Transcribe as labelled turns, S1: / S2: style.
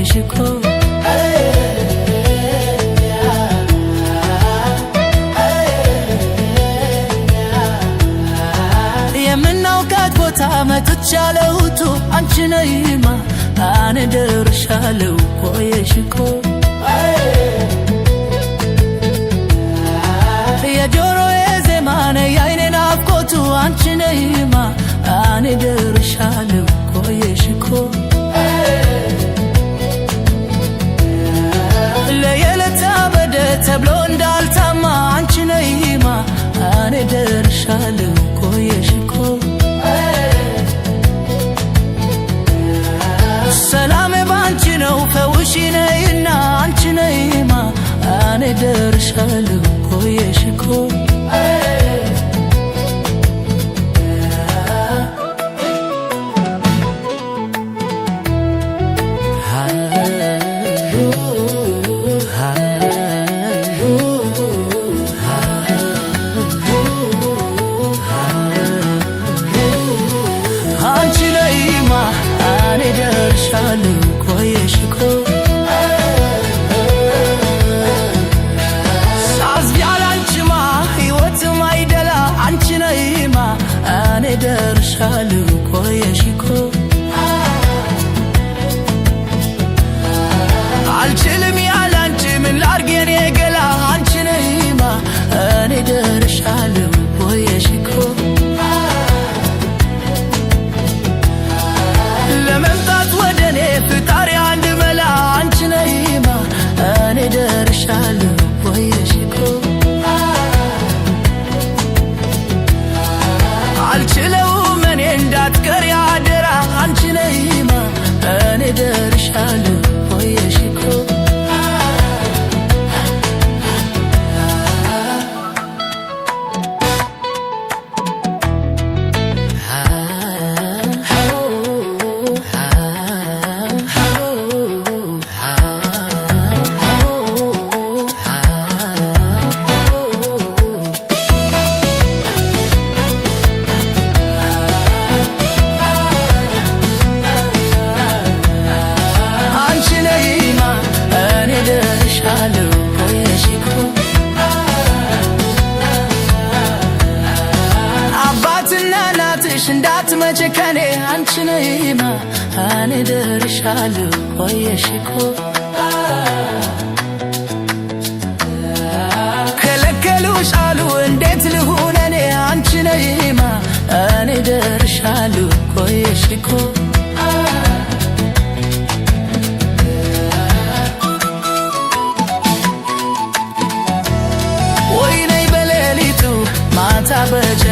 S1: ቆየሽኮ የምናውቃት ቦታ መጥቻለሁቱ አንቺ ነይማ አኔ ደርሻለሁ ቆየሽኮ የጆሮዬ ዜማ ነይ የዓይኔ ናፍቆቱ አንቺ ነይማ አኔ ደርሻለሁ ቆየሽኮ ለየለታ በደ ተብሎ እንዳልታማ አንቺ ነይማ አኔ ደርሻለሁ ቆየሽኮ ሰላሜ ባንቺ ነው ፈውሺ ነይና አንቺ ነይማ አኔ ደርሻለሁ ቆየሽኮ አንቺ ነይማ አኔ ደርሻለሁ ቆየሽኮ ሳዝቢ ያላንቺማ ሕይወትም አይደላ አንቺ ነይማ አኔ ደርሻለሁ ቆየሽኮ አልችልም ያላንቺ ምን ላርግ የኔ ገላ አንቺ ነይማ አኔ ደርሻለሁ ቆየሽኮ ለመምጣት ወደኔ ፍጣሪ አንድ መላ አንቺ ነይማ አኔ ደርሻለሁ ቆየሽኮ አልችለውም እኔ እንዳትቀሪ አደራ አንቺ ነይማ አኔ ደርሻለሁ ቆየሽኮ አባትና እናትሽ እንዳትመጪ ከኔ አንቺ ነይማ አኔ ደርሻለሁ ቆየሽኮ ከለከሉሽ አሉ እንዴት ልሁን እኔ አንቺ ነይማ አኔ ደርሻለሁ ቆየሽኮ ማታ በጀ